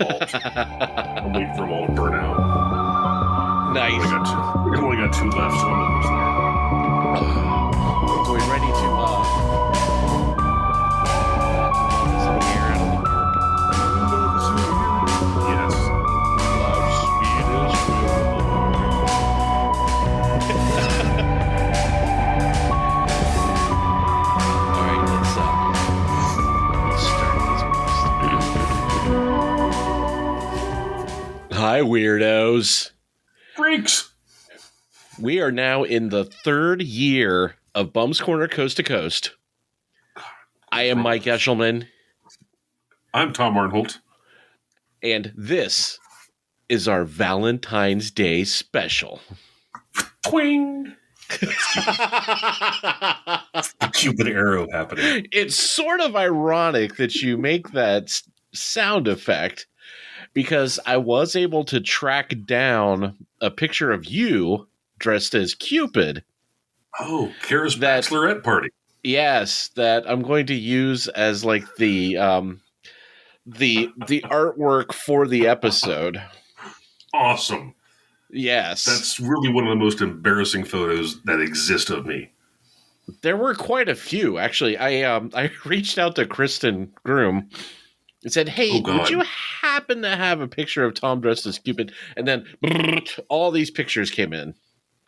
I'm waiting for them all to burn out. Nice. We've only got two left, so I'm almost there. So we're ready to some air out of the park. Yes. All right, let's start this. Hi, weirdos. Freaks. We are now in the third year of Bum's Corner Coast to Coast. I am Mike Eshelman. I'm Tom Arnholt. And this is our Valentine's Day special. Twing! The Cupid arrow happening. It's sort of ironic that you make that sound effect because I was able to track down a picture of you dressed as Cupid. Oh, Kara's bachelorette party. Yes, that I'm going to use as like the artwork for the episode. Awesome. Yes. That's really one of the most embarrassing photos that exist of me. There were quite a few, actually. I reached out to Kristen Groom and said, "Hey, would you happen to have a picture of Tom dressed as Cupid?" And then all these pictures came in.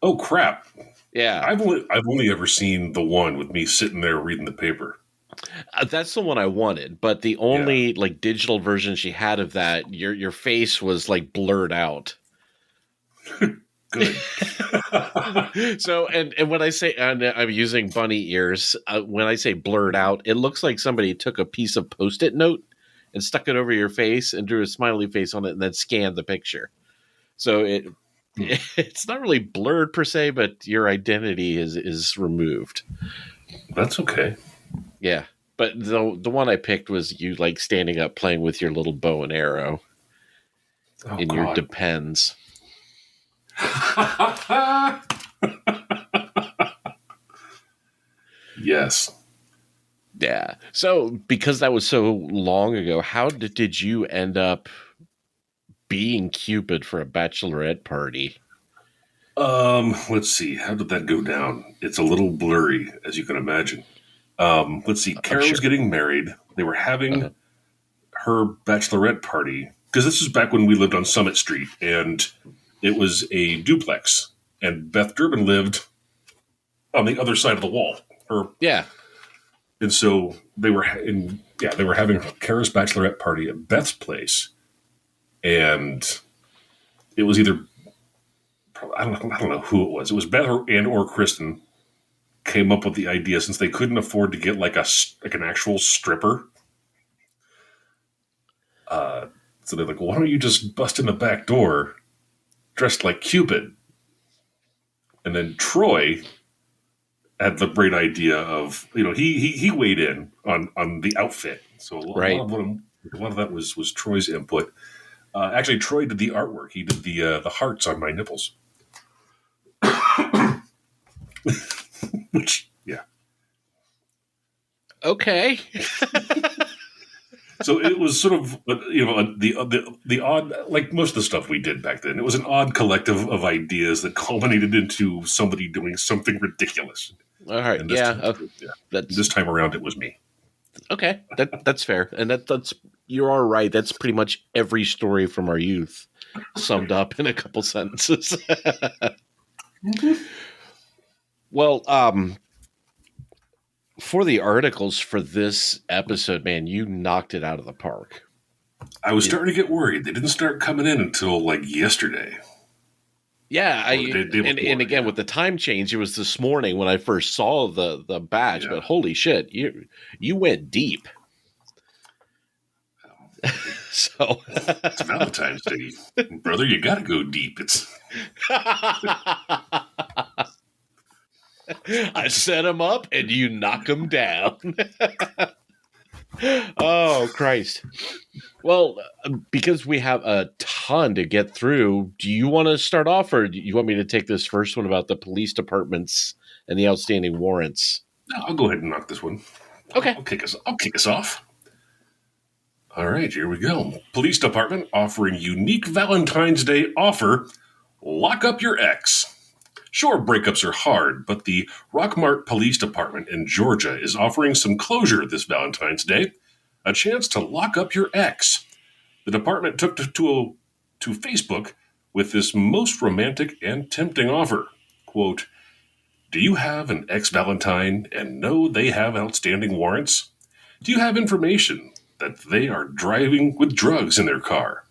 Oh crap! Yeah, I've only ever seen the one with me sitting there reading the paper. That's the one I wanted, but the only like digital version she had of that, your face was like blurred out. Good. So, and when I say, and I'm using bunny ears, when I say blurred out, it looks like somebody took a piece of Post-it note and stuck it over your face and drew a smiley face on it and then scanned the picture. So it's not really blurred per se, but your identity is removed. That's okay. Yeah. But the one I picked was you like standing up playing with your little bow and arrow in your Depends. Yes. Yeah. So because that was so long ago, how did you end up being Cupid for a bachelorette party? Let's see. How did that go down? It's a little blurry, as you can imagine. Let's see. Kara was getting married. They were having her bachelorette party because this was back when we lived on Summit Street, and it was a duplex, and Beth Durbin lived on the other side of the wall. And so they were having Kara's bachelorette party at Beth's place, and it was either I don't know who it was. It was Beth or Kristen came up with the idea since they couldn't afford to get like an actual stripper. So they're like, well, why don't you just bust in the back door dressed like Cupid? And then Troy had the great idea of, he weighed in on the outfit. So a lot of that was Troy's input. Actually, Troy did the artwork. He did the hearts on my nipples. Which, yeah. Okay. So it was sort of, the odd, like most of the stuff we did back then, it was an odd collective of ideas that culminated into somebody doing something ridiculous. All right. This time around, it was me. Okay. That's fair. And that's, you're all right. That's pretty much every story from our youth summed up in a couple sentences. Mm-hmm. Well, for the articles for this episode, man, you knocked it out of the park. I was starting to get worried. They didn't start coming in until like yesterday. Yeah, and again with the time change, it was this morning when I first saw the batch. Yeah. But holy shit, you went deep. So it's Valentine's Day, brother. You got to go deep. It's. I set him up and you knock him down. Oh, Christ. Well, because we have a ton to get through, do you want to start off or do you want me to take this first one about the police departments and the outstanding warrants? No, I'll go ahead and knock this one. Okay. I'll kick us off. All right, here we go. Police department offering unique Valentine's Day offer. Lock up your ex. Sure, breakups are hard, but the Rockmart Police Department in Georgia is offering some closure this Valentine's Day. A chance to lock up your ex. The department took to Facebook with this most romantic and tempting offer. Quote, do you have an ex-Valentine and know they have outstanding warrants? Do you have information that they are driving with drugs in their car?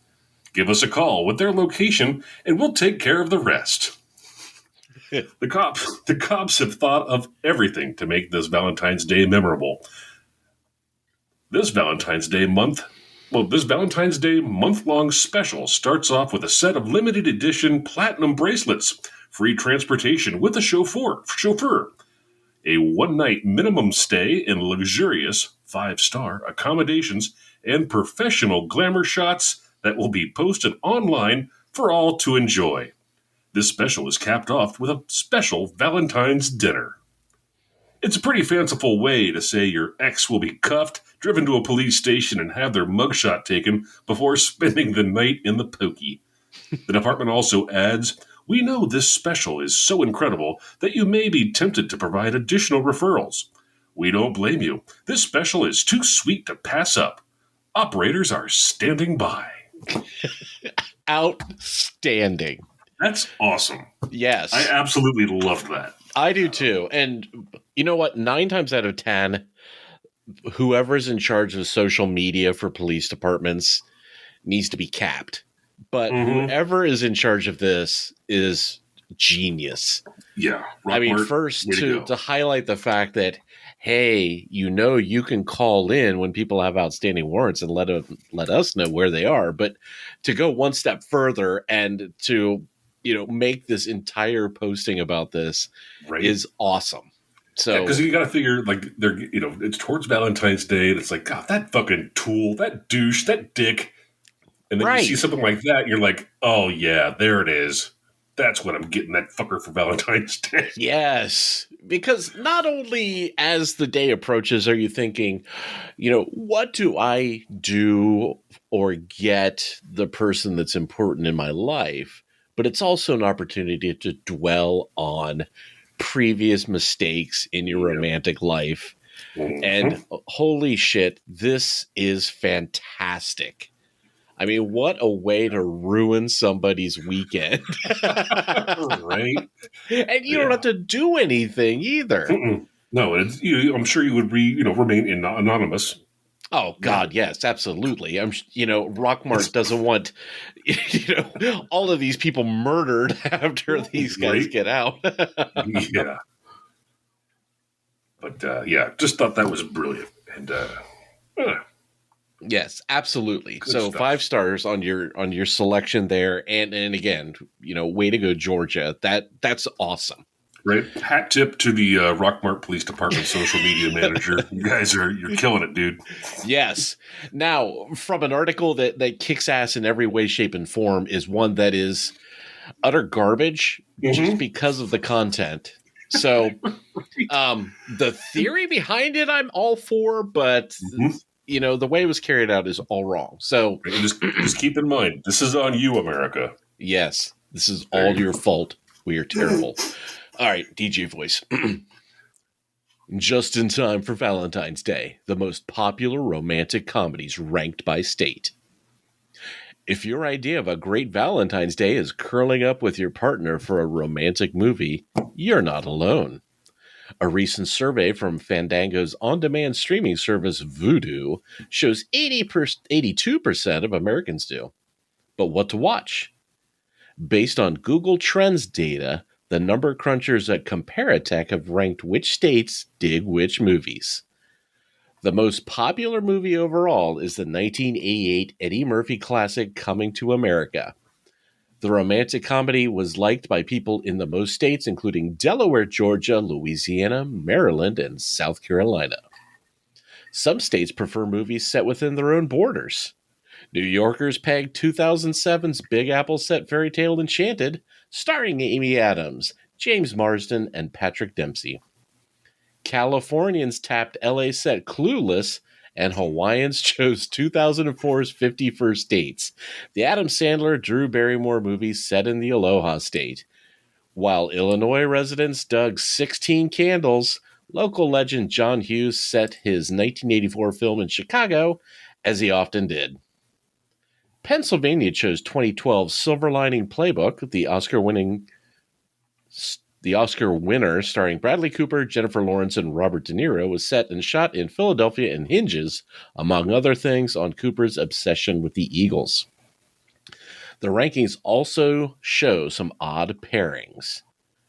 Give us a call with their location and we'll take care of the rest. The cops have thought of everything to make this Valentine's Day memorable. This Valentine's Day month-long special starts off with a set of limited edition platinum bracelets, free transportation with a chauffeur, a one-night minimum stay in luxurious 5-star accommodations, and professional glamour shots that will be posted online for all to enjoy. This special is capped off with a special Valentine's dinner. It's a pretty fanciful way to say your ex will be cuffed, driven to a police station, and have their mugshot taken before spending the night in the pokey. The department also adds, we know this special is so incredible that you may be tempted to provide additional referrals. We don't blame you. This special is too sweet to pass up. Operators are standing by. Outstanding. That's awesome. Yes. I absolutely loved that. I do too. And you know what? 9 times out of 10, whoever's in charge of social media for police departments needs to be capped. But whoever is in charge of this is genius. Yeah. I mean, first to highlight the fact that, hey, you can call in when people have outstanding warrants and let us know where they are. But to go one step further and to make this entire posting about this is awesome. So, because you got to figure, like, they're, it's towards Valentine's Day, and it's like, God, that fucking tool, that douche, that dick. And then you see something like that, and you're like, oh, yeah, there it is. That's what I'm getting that fucker for Valentine's Day. Yes. Because not only as the day approaches are you thinking, what do I do or get the person that's important in my life? But it's also an opportunity to dwell on previous mistakes in your romantic life. And holy shit, this is fantastic. I mean, what a way to ruin somebody's weekend. Right? And you don't have to do anything either. No, I'm sure you would remain anonymous. Oh God, yes, absolutely. Rockmart doesn't want all of these people murdered after these guys get out. Yeah. But just thought that was brilliant. And yes, absolutely. Good so stuff. 5 stars on your selection there, and again, way to go, Georgia. That's awesome. Right, hat tip to the Rockmart Police Department social media manager. You guys you're killing it, dude. Yes. Now, from an article that kicks ass in every way, shape, and form is one that is utter garbage just because of the content. So, the theory behind it, I'm all for, but the way it was carried out is all wrong. So, just keep in mind, this is on you, America. Yes, this is all your fault. We are terrible. All right, DJ voice. Just in time for Valentine's Day, the most popular romantic comedies ranked by state. If your idea of a great Valentine's Day is curling up with your partner for a romantic movie, you're not alone. A recent survey from Fandango's on-demand streaming service Vudu shows 82% of Americans do. But what to watch? Based on Google Trends data, the number crunchers at Comparatech have ranked which states dig which movies. The most popular movie overall is the 1988 Eddie Murphy classic Coming to America. The romantic comedy was liked by people in the most states, including Delaware, Georgia, Louisiana, Maryland, and South Carolina. Some states prefer movies set within their own borders. New Yorkers pegged 2007's Big Apple set Fairy Tale Enchanted, starring Amy Adams, James Marsden, and Patrick Dempsey. Californians tapped LA set Clueless and Hawaiians chose 2004's 50 First Dates, the Adam Sandler Drew Barrymore movie set in the Aloha State. While Illinois residents dug 16 Candles, local legend John Hughes set his 1984 film in Chicago, as he often did. Pennsylvania chose 2012's Silver Lining Playbook, the Oscar winner starring Bradley Cooper, Jennifer Lawrence, and Robert De Niro was set and shot in Philadelphia and hinges, among other things, on Cooper's obsession with the Eagles. The rankings also show some odd pairings.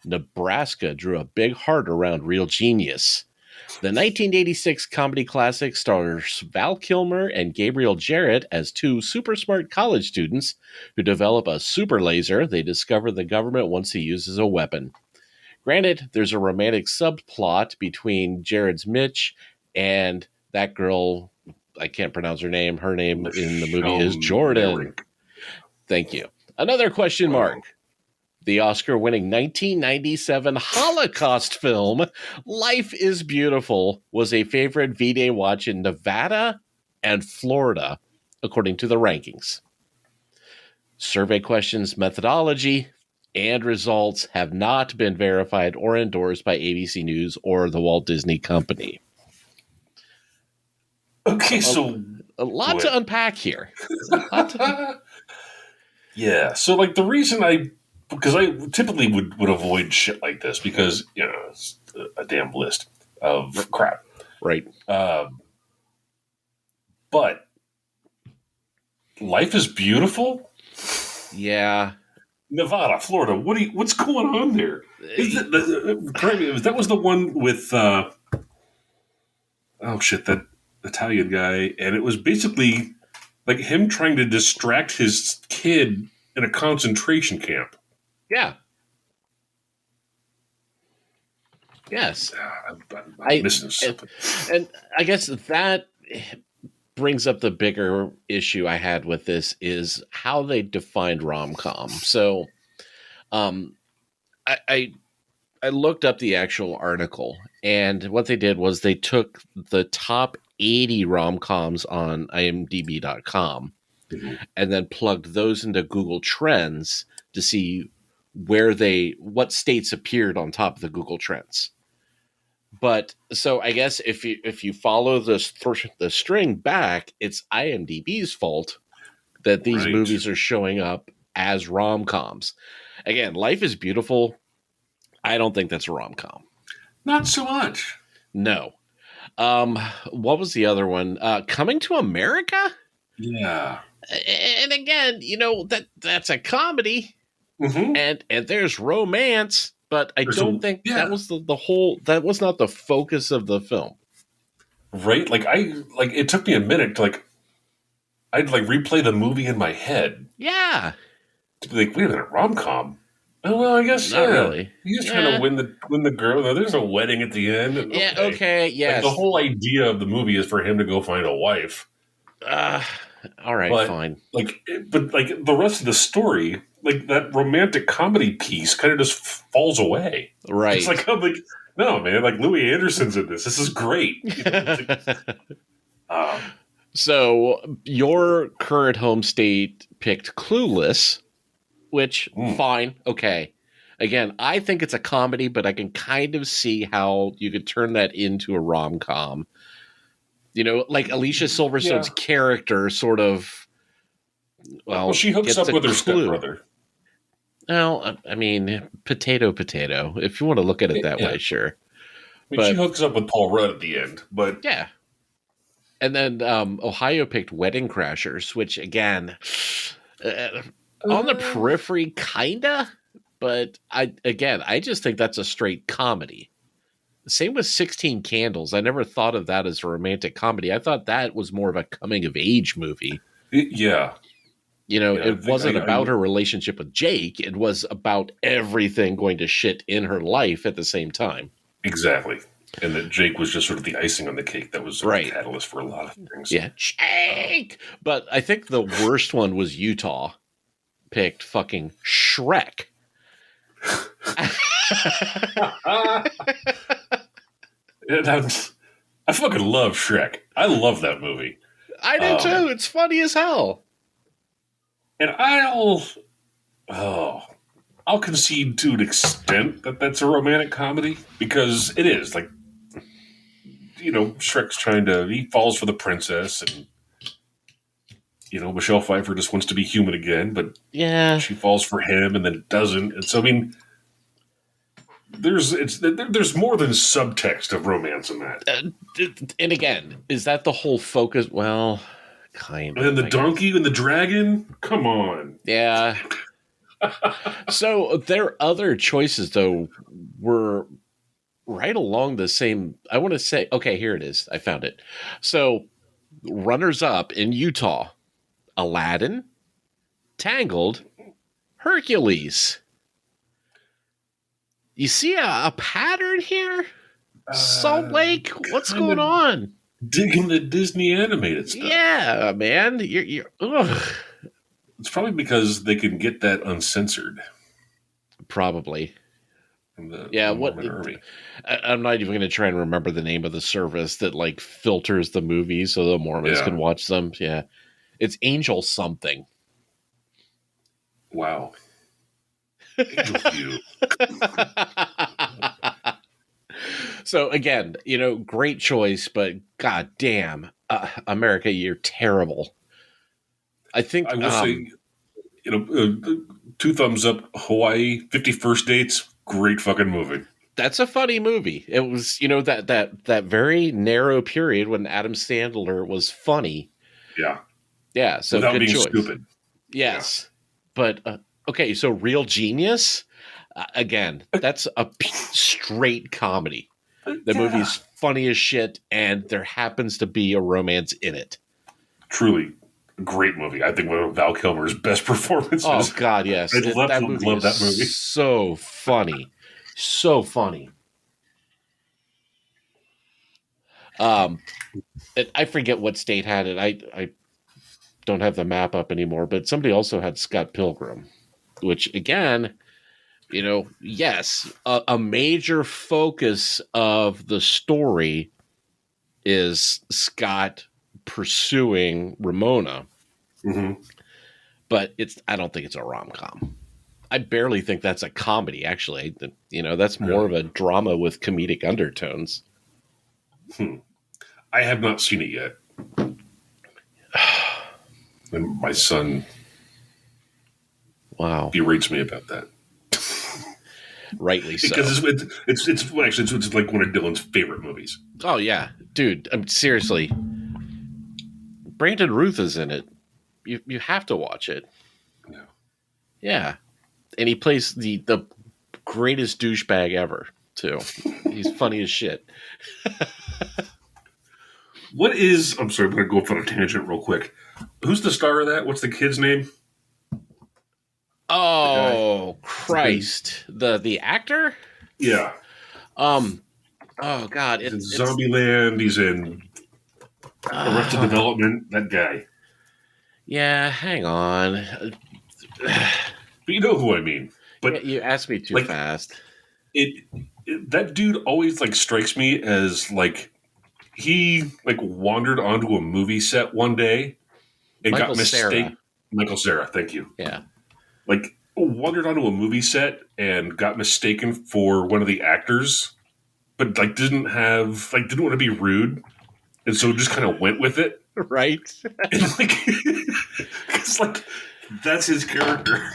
Nebraska drew a big heart around Real Genius. The 1986 comedy classic stars Val Kilmer and Gabriel Jarrett as two super smart college students who develop a super laser they discover the government wants to use as a weapon. Granted, there's a romantic subplot between Jared's Mitch and that girl, I can't pronounce her name. Her name in the movie is Jordan. Thank you. Another question mark. The Oscar-winning 1997 Holocaust film, Life is Beautiful, was a favorite V-Day watch in Nevada and Florida, according to the rankings. Survey questions methodology and results have not been verified or endorsed by ABC News or the Walt Disney Company. Okay, so a lot to unpack here. Yeah, so like the reason because I typically would avoid shit like this because, you know, it's a damn list of crap. Right. But Life is Beautiful? Yeah. Nevada, Florida. What's going on there? That was the one with that Italian guy, and it was basically like him trying to distract his kid in a concentration camp. Yeah. Yes. I'm missing something. And I guess that brings up the bigger issue I had with this is how they defined rom-com. So I looked up the actual article, and what they did was they took the top 80 rom-coms on imdb.com and then plugged those into Google Trends to see what states appeared on top of the Google Trends. But so I guess if you follow the string back, it's IMDb's fault that these movies are showing up as rom-coms. Again, Life is Beautiful. I don't think that's a rom-com. Not so much. No. What was the other one? Coming to America? Yeah. And again, that's a comedy, and there's romance, but I don't think that was that was not the focus of the film. Right? It took me a minute to I'd replay the movie in my head. Yeah. To be like, wait a minute, rom-com? Oh, well, I guess not really. He's trying to win the girl. There's a wedding at the end. Yeah, okay, yes. The whole idea of the movie is for him to go find a wife. All right, fine. But the rest of the story, that romantic comedy piece kind of just falls away. Right. It's I'm no, man, Louis Anderson's in this. This is great. So your current home state picked Clueless, which, fine, okay. Again, I think it's a comedy, but I can kind of see how you could turn that into a rom-com. Alicia Silverstone's character sort of, well, she hooks up with her stepbrother. Well, I mean, potato. If you want to look at it that way, sure. She hooks up with Paul Rudd at the end, but... Yeah. And then Ohio picked Wedding Crashers, which, again, on the periphery, kinda, but I just think that's a straight comedy. Same with 16 Candles. I never thought of that as a romantic comedy. I thought that was more of a coming-of-age movie. Yeah. It wasn't about her relationship with Jake. It was about everything going to shit in her life at the same time. Exactly. And that Jake was just sort of the icing on the cake that was a catalyst for a lot of things. Yeah, Jake! But I think the worst one was Utah picked fucking Shrek. I fucking love Shrek. I love that movie. I do too. It's funny as hell. And I'll concede to an extent that that's a romantic comedy because it is like, Shrek's he falls for the princess and, Michelle Pfeiffer just wants to be human again, but yeah, she falls for him and then doesn't. And so, I mean, there's more than subtext of romance in that. And again, is that the whole focus? Well, kind of. And then the donkey and the dragon? Come on. Yeah. So their other choices, though, were right along the same. I want to say, okay, here it is. I found it. So runners up in Utah: Aladdin, Tangled, Hercules. You see a pattern here? Salt Lake, what's going on? Digging the Disney animated stuff. Yeah, man. You're ugh. It's probably because they can get that uncensored. Probably. Yeah, I'm not even going to try and remember the name of the service that like filters the movies so the Mormons can watch them. Yeah. It's Angel something. Wow. Angel View. So again, great choice, but god damn, America, you're terrible. I think I will say, 2 thumbs up. Hawaii, 50 First Dates, great fucking movie. That's a funny movie. It was, that very narrow period when Adam Sandler was funny. Yeah. Yeah. So without good being choice. Stupid. Yes. Yeah. But okay, so Real Genius, again, that's a straight comedy. The movie's funny as shit, and there happens to be a romance in it. Truly great movie. I think one of Val Kilmer's best performances. Oh God, yes! I love that movie. So funny, so funny. I forget what state had it. I don't have the map up anymore, but somebody also had Scott Pilgrim, which again, yes, a major focus of the story is Scott pursuing Ramona. Mm-hmm. But I don't think it's a rom-com. I barely think that's a comedy, actually. That's more of a drama with comedic undertones. I have not seen it yet. And my son berates me about that. Rightly so. Because it's like one of Dylan's favorite movies. Oh, yeah. Dude, seriously. Brandon Ruth is in it. You have to watch it. Yeah. Yeah. And he plays the greatest douchebag ever, too. He's funny as shit. I'm sorry, I'm going to go off on a tangent real quick. Who's the star of that? What's the kid's name? Oh, Christ. The actor? Yeah. Oh, God. He's in Zombieland. He's in Arrested Development. That guy. Yeah, hang on. But you know who I mean. But you asked me too fast. That dude always strikes me as he wandered onto a movie set one day and got mistaken. Michael Cera, thank you. Yeah. Wandered onto a movie set and got mistaken for one of the actors, but didn't want to be rude, and so just kind of went with it. Right. Because that's his character.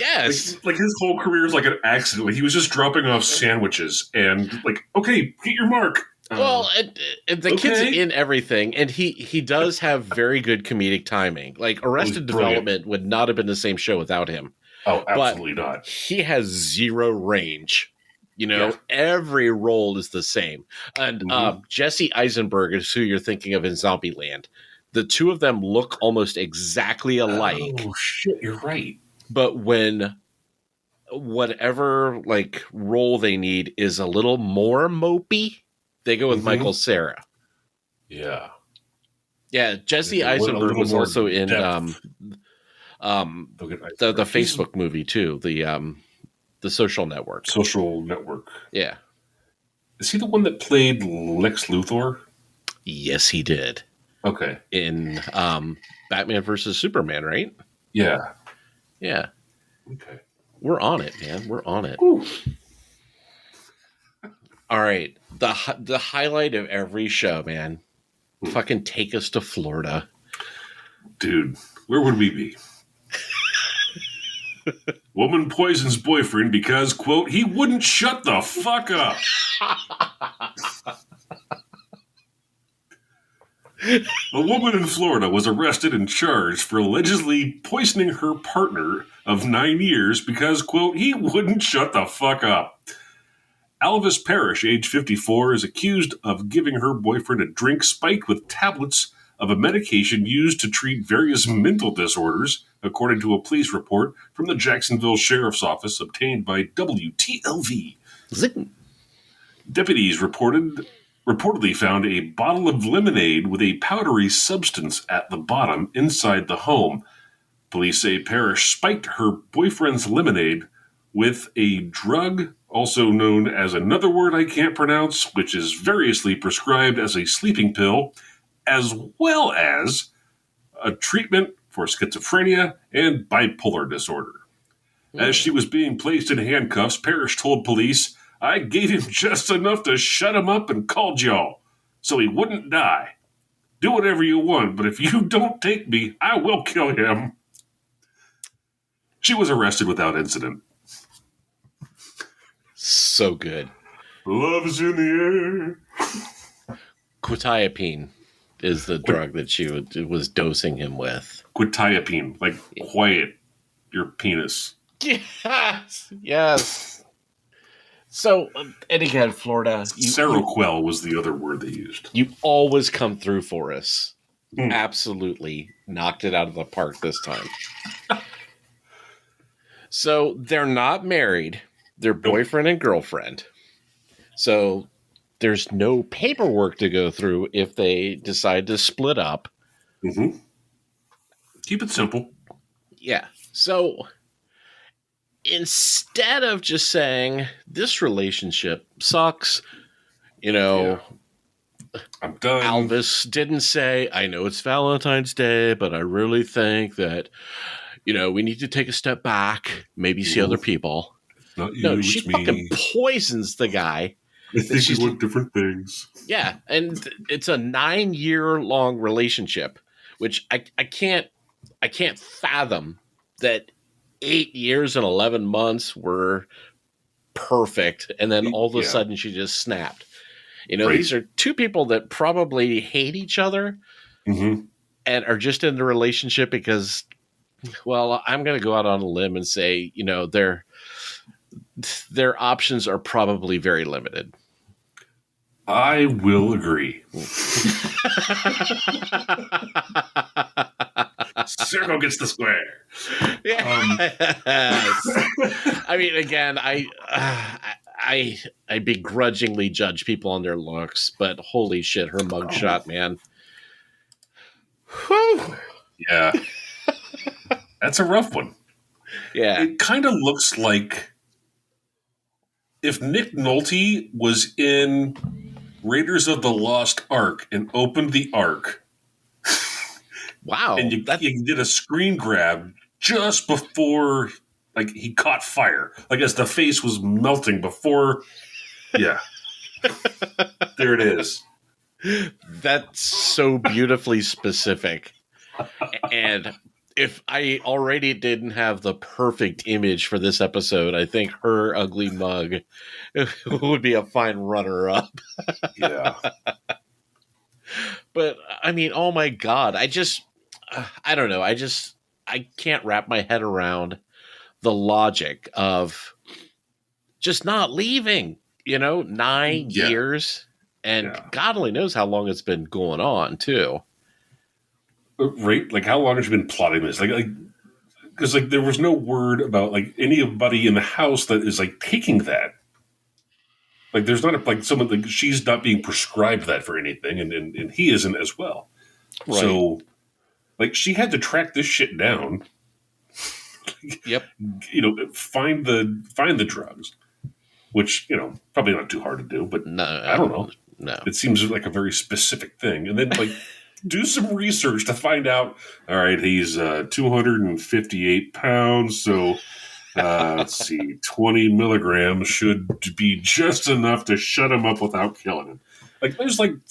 Yes. His whole career is an accident. He was just dropping off sandwiches and okay, hit your mark. Well, the kid's in everything, and he does have very good comedic timing. Arrested Development would not have been the same show without him. Oh, absolutely not. He has zero range. Every role is the same. And Jesse Eisenberg is who you're thinking of in Zombieland. The two of them look almost exactly alike. Oh, shit, you're right. But when whatever role they need is a little more mopey, they go with Michael Cera. Yeah. Yeah, Jesse Eisenberg was also in the Facebook movie too, the Social Network. Social Network. Yeah. Is he the one that played Lex Luthor? Yes, he did. Okay. In Batman versus Superman, right? Yeah. Yeah. Okay. We're on it, man. We're on it. Woo. All right. The highlight of every show, man. Fucking take us to Florida. Dude, where would we be? Woman poisons boyfriend because, quote, he wouldn't shut the fuck up. A woman in Florida was arrested and charged for allegedly poisoning her partner of 9 years because, quote, he wouldn't shut the fuck up. Alvis Parrish, age 54, is accused of giving her boyfriend a drink spiked with tablets of a medication used to treat various mental disorders, according to a police report from the Jacksonville Sheriff's Office obtained by WTLV. Zing. Deputies reportedly found a bottle of lemonade with a powdery substance at the bottom inside the home. Police say Parrish spiked her boyfriend's lemonade with a drug also known as another word I can't pronounce, which is variously prescribed as a sleeping pill, as well as a treatment for schizophrenia and bipolar disorder. As she was being placed in handcuffs, Parrish told police, I gave him just enough to shut him up and called y'all, so he wouldn't die. Do whatever you want, but if you don't take me, I will kill him. She was arrested without incident. So good. Love's in the air. Quetiapine is the drug that she was dosing him with. Quetiapine, like quiet your penis. Yes, yes. So, and again, Florida. Seroquel was the other word they used. You always come through for us. Absolutely knocked it out of the park this time. So they're not married. They're boyfriend and girlfriend. So there's no paperwork to go through if they decide to split up. Mm-hmm. Keep it simple. Yeah. So instead of just saying, this relationship sucks, I'm done. Alvis didn't say, I know it's Valentine's Day, but I really think that, we need to take a step back, maybe see other people. Not you, no, she fucking me. Poisons the guy. I think we want different things. Yeah, and it's a 9-year-long relationship, which I can't fathom that 8 years and 11 months were perfect, and then all of a sudden she just snapped. Right. These are two people that probably hate each other and are just in the relationship because, well, I'm going to go out on a limb and say, their options are probably very limited. I will agree. Circle gets the square. Yes. I mean, again, I begrudgingly judge people on their looks, but holy shit, her mugshot, man. Whew. Yeah. That's a rough one. Yeah. It kind of looks like if Nick Nolte was in Raiders of the Lost Ark and opened the Ark. Wow. And you did a screen grab just before, like, he caught fire. Like, as the face was melting before. Yeah. There it is. That's so beautifully specific. And if I already didn't have the perfect image for this episode, I think her ugly mug would be a fine runner-up. Yeah. But, I mean, oh my God. I don't know. I can't wrap my head around the logic of just not leaving, 9 years. And God only knows how long it's been going on, too. Right? Like, how long has she been plotting this? Because there was no word about anybody in the house that is taking that. Like, there's not someone she's not being prescribed that for anything, and he isn't as well. Right. So, she had to track this shit down. Yep. Find the drugs, which, probably not too hard to do, but No, I don't know. no. It seems like a very specific thing. And then, do some research to find out, all right, he's 258 pounds, so let's see, 20 milligrams should be just enough to shut him up without killing him.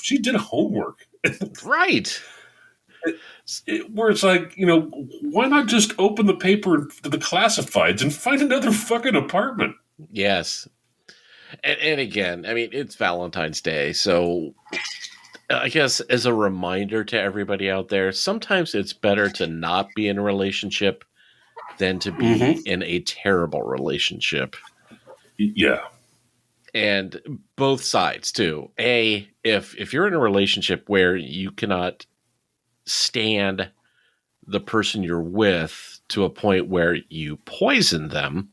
She did homework. Right. Where it's like, why not just open the paper to the classifieds and find another fucking apartment? Yes. And again, I mean, it's Valentine's Day, so I guess as a reminder to everybody out there, sometimes it's better to not be in a relationship than to be in a terrible relationship. Yeah. And both sides too. If you're in a relationship where you cannot stand the person you're with to a point where you poison them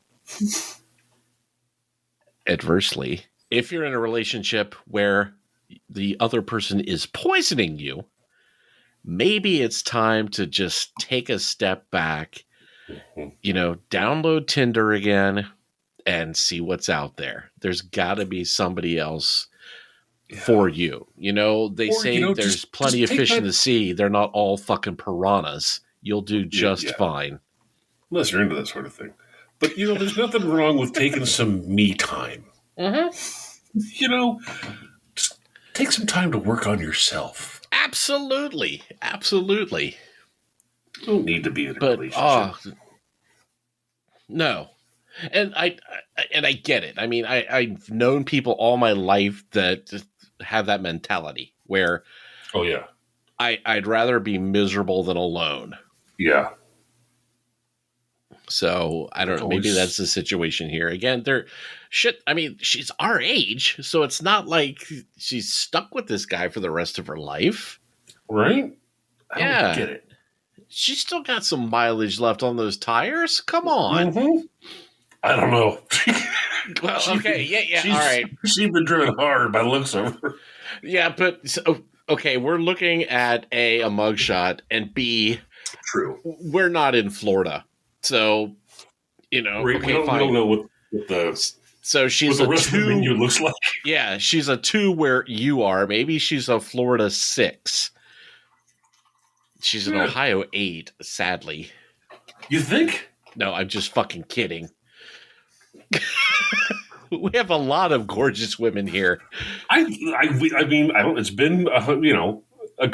adversely, if you're in a relationship where the other person is poisoning you, maybe it's time to just take a step back, download Tinder again and see what's out there. There's got to be somebody else for you. They say there's plenty of fish in the sea. They're not all fucking piranhas. You'll do just fine. Unless you're into that sort of thing. But, there's nothing wrong with taking some me time. Just take some time to work on yourself. Absolutely. You don't need to be in a relationship. No. And I get it. I mean, I've known people all my life that have that mentality where, oh yeah, I'd rather be miserable than alone. Yeah. So I don't know. Maybe that's the situation here. Again, I mean, she's our age, so it's not like she's stuck with this guy for the rest of her life, right? I don't get it. She's still got some mileage left on those tires. Come on. I don't know. Well, okay, yeah, all right. She's been driven hard by the looks of her. Yeah, but okay, we're looking at a mugshot, and B, true. We're not in Florida, so we don't know what the. So she's what the rest of the menu looks like. Yeah, she's a 2 where you are. Maybe she's a Florida 6. She's an Ohio 8, sadly. You think? No, I'm just fucking kidding. We have a lot of gorgeous women here. I mean, I don't. It's been a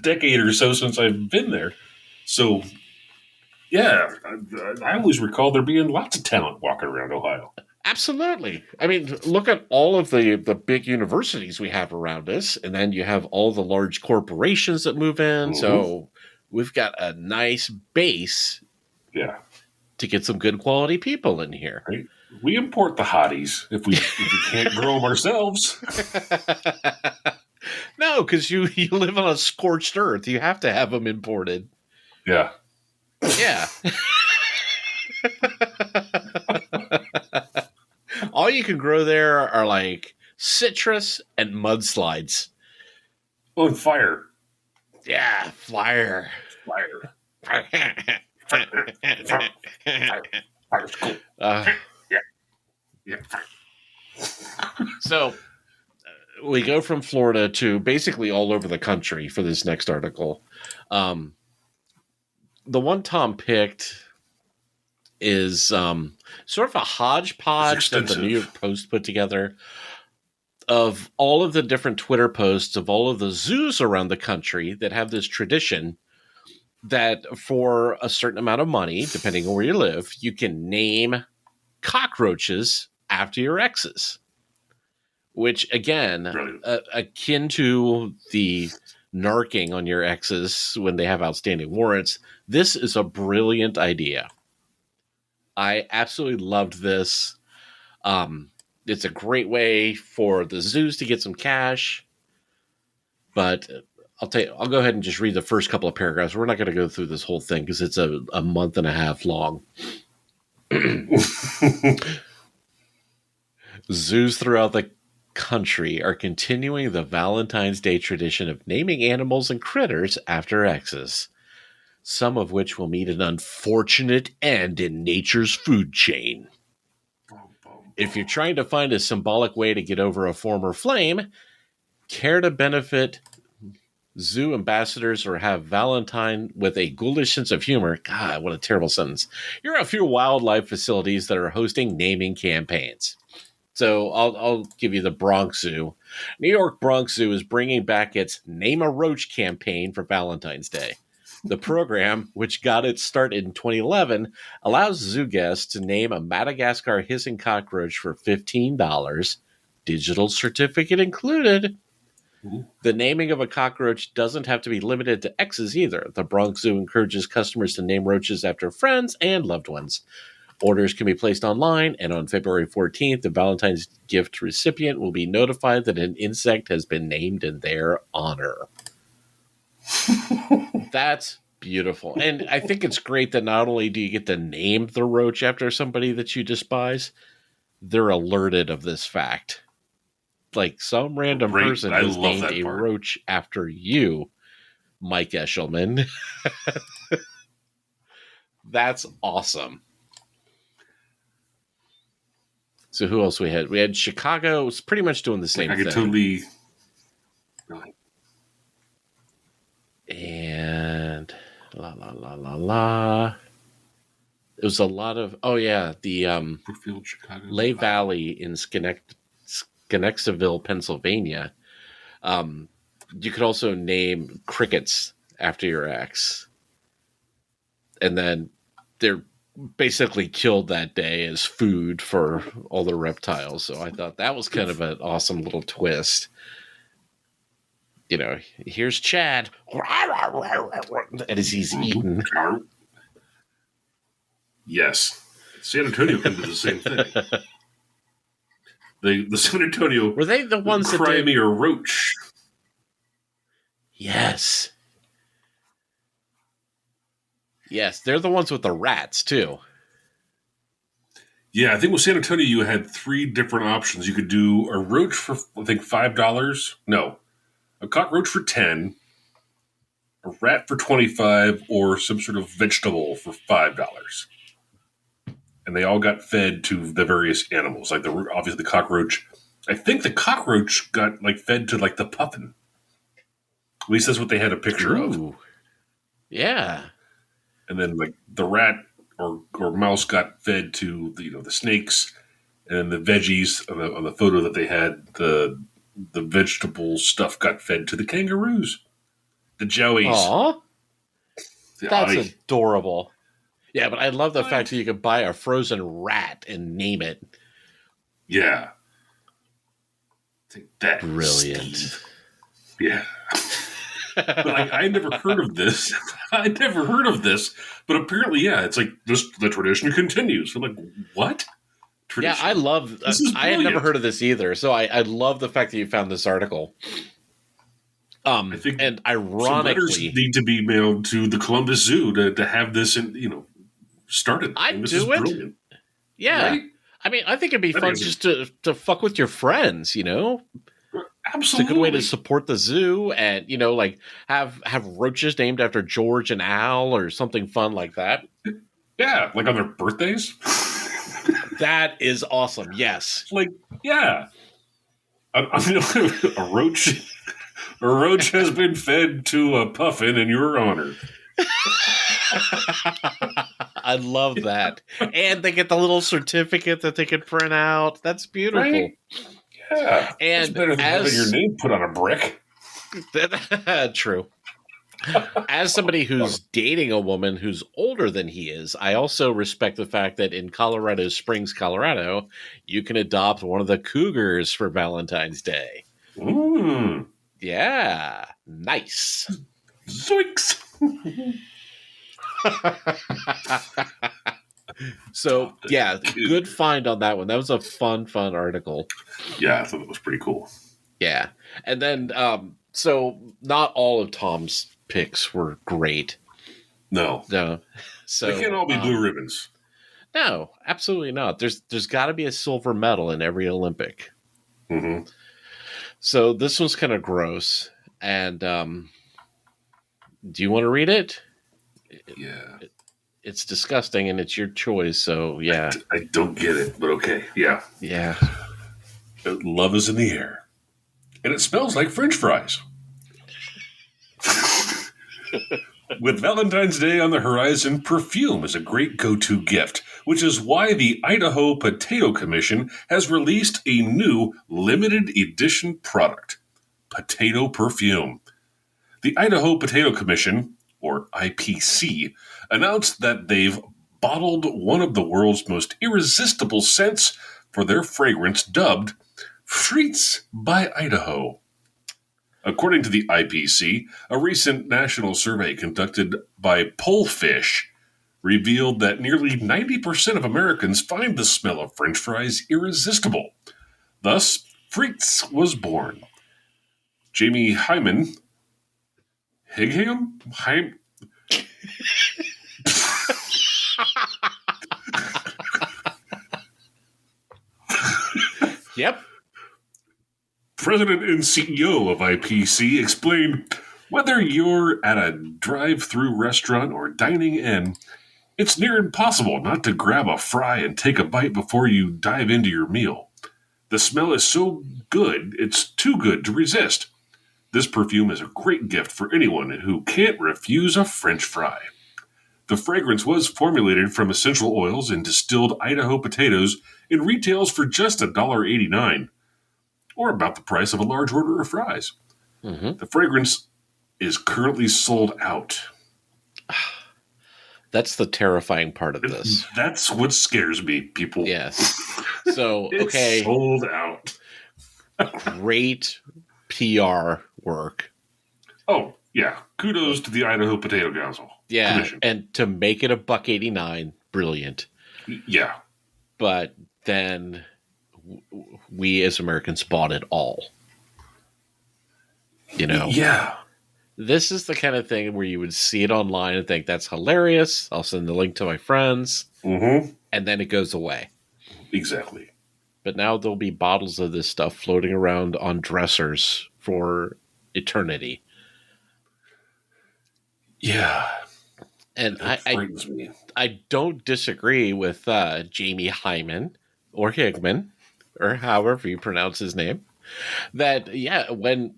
decade or so since I've been there, so yeah, I always recall there being lots of talent walking around Ohio. Absolutely. I mean, look at all of the big universities we have around us, and then you have all the large corporations that move in. So we've got a nice base. Yeah. To get some good quality people in here. Right. We import the hotties if we can't grow them ourselves. No, because you live on a scorched earth. You have to have them imported. Yeah. Yeah. All you can grow there are like citrus and mudslides. Oh, and fire. Yeah, fire. Fire's cool. Yeah. So we go from Florida to basically all over the country for this next article. The one Tom picked is sort of a hodgepodge that the New York Post put together of all of the different Twitter posts of all of the zoos around the country that have this tradition that for a certain amount of money, depending on where you live, you can name cockroaches after your exes. Which, again, akin to the narking on your exes when they have outstanding warrants, this is a brilliant idea. I absolutely loved this. It's a great way for the zoos to get some cash. But I'll go ahead and just read the first couple of paragraphs. We're not going to go through this whole thing because it's a month and a half long. Zoos throughout the country are continuing the Valentine's Day tradition of naming animals and critters after exes, some of which will meet an unfortunate end in nature's food chain. If you're trying to find a symbolic way to get over a former flame, care to benefit zoo ambassadors or have Valentine with a ghoulish sense of humor. God, what a terrible sentence. Here are a few wildlife facilities that are hosting naming campaigns. So I'll give you the Bronx Zoo. New York Bronx Zoo is bringing back its Name a Roach campaign for Valentine's Day. The program, which got its start in 2011, allows zoo guests to name a Madagascar hissing cockroach for $15, digital certificate included. Ooh. The naming of a cockroach doesn't have to be limited to exes either. The Bronx Zoo encourages customers to name roaches after friends and loved ones. Orders can be placed online, and on February 14th, the Valentine's gift recipient will be notified that an insect has been named in their honor. That's beautiful. And I think it's great that not only do you get to name the roach after somebody that you despise, they're alerted of this fact. Like some random person has named a roach after you, Mike Eshelman. That's awesome. So who else we had? We had Chicago. Was pretty much doing the same thing. Totally. And la. It was a lot of the Brookfield, Chicago, Lehigh Valley in Schenectadville, Pennsylvania. You could also name crickets after your ex, and then they're basically killed that day as food for all the reptiles. So I thought that was kind of an awesome little twist. You know, here's Chad, and as he's eaten. Yes, San Antonio can do the same thing. The San Antonio were they the ones that cry me a roach? Yes. Yes, they're the ones with the rats, too. Yeah, I think with San Antonio, you had 3 different options. You could do a roach for, I think, $5. No. A cockroach for $10, a rat for $25, or some sort of vegetable for $5. And they all got fed to the various animals. Like, obviously, the cockroach. I think the cockroach got, fed to, the puffin. At least that's what they had a picture of. Yeah. And then, the rat or mouse got fed to the snakes, and the veggies on the photo that they had, the vegetable stuff got fed to the kangaroos, the joeys. Aww, that's adorable. Yeah, but I love the fact that you could buy a frozen rat and name it. Yeah, take that, brilliant. Steve. Yeah. But I never heard of this. But apparently, yeah, it's the tradition continues. I'm like, what? Tradition? Yeah, I love. I had never heard of this either, so I love the fact that you found this article. I think, and ironically, some letters need to be mailed to the Columbus Zoo to have this, started. I'd do it. Brilliant. Yeah, right? I mean, I think it'd be fun just to fuck with your friends. Absolutely. It's a good way to support the zoo and, have roaches named after George and Al or something fun like that. Yeah, on their birthdays. That is awesome. Yes. Yeah. A roach has been fed to a puffin in your honor. I love that. And they get the little certificate that they can print out. That's beautiful. Right? Yeah, and it's better than having your name put on a brick. True. As somebody who's dating a woman who's older than he is, I also respect the fact that in Colorado Springs, Colorado, you can adopt one of the cougars for Valentine's Day. Yeah, nice. Zoinks. So, yeah, good find on that one. That was a fun article. Yeah, I thought it was pretty cool. Yeah. And then, so not all of Tom's picks were great. No. So they can't all be blue ribbons. No, absolutely not. There's got to be a silver medal in every Olympic. Mm-hmm. So this one's kind of gross. And do you want to read it? Yeah. it's disgusting and it's your choice. So yeah, I don't get it, but okay, yeah. yeah. Love is in the air, and it smells like French fries. With Valentine's Day on the horizon, perfume is a great go-to gift, which is why the Idaho Potato Commission has released a new limited edition product, potato perfume. The Idaho Potato Commission, or IPC, announced that they've bottled one of the world's most irresistible scents for their fragrance dubbed Frites by Idaho. According to the IPC, a recent national survey conducted by Pollfish revealed that nearly 90% of Americans find the smell of French fries irresistible. Thus, Frites was born. Jamie Hyman, Higham? Yep. President and CEO of IPC, explained, whether you're at a drive-through restaurant or dining in, it's near impossible not to grab a fry and take a bite before you dive into your meal. The smell is so good, it's too good to resist. This perfume is a great gift for anyone who can't refuse a French fry. The fragrance was formulated from essential oils and distilled Idaho potatoes and retails for just $1.89. Or about the price of a large order of fries. Mm-hmm. The fragrance is currently sold out. That's the terrifying part of this. That's what scares me, people. Yes. So, it's okay. sold out. Great PR work. Oh, yeah. Kudos to the Idaho Potato Council. Yeah. Commission. And to make it $1.89, brilliant. Yeah. But then we as Americans bought it all. You know? Yeah. This is the kind of thing where you would see it online and think, that's hilarious. I'll send the link to my friends. Mm-hmm. And then it goes away. Exactly. But now there'll be bottles of this stuff floating around on dressers for eternity. Yeah. And me. I don't disagree with Jamie Hyman or Higman, or however you pronounce his name, that, yeah, when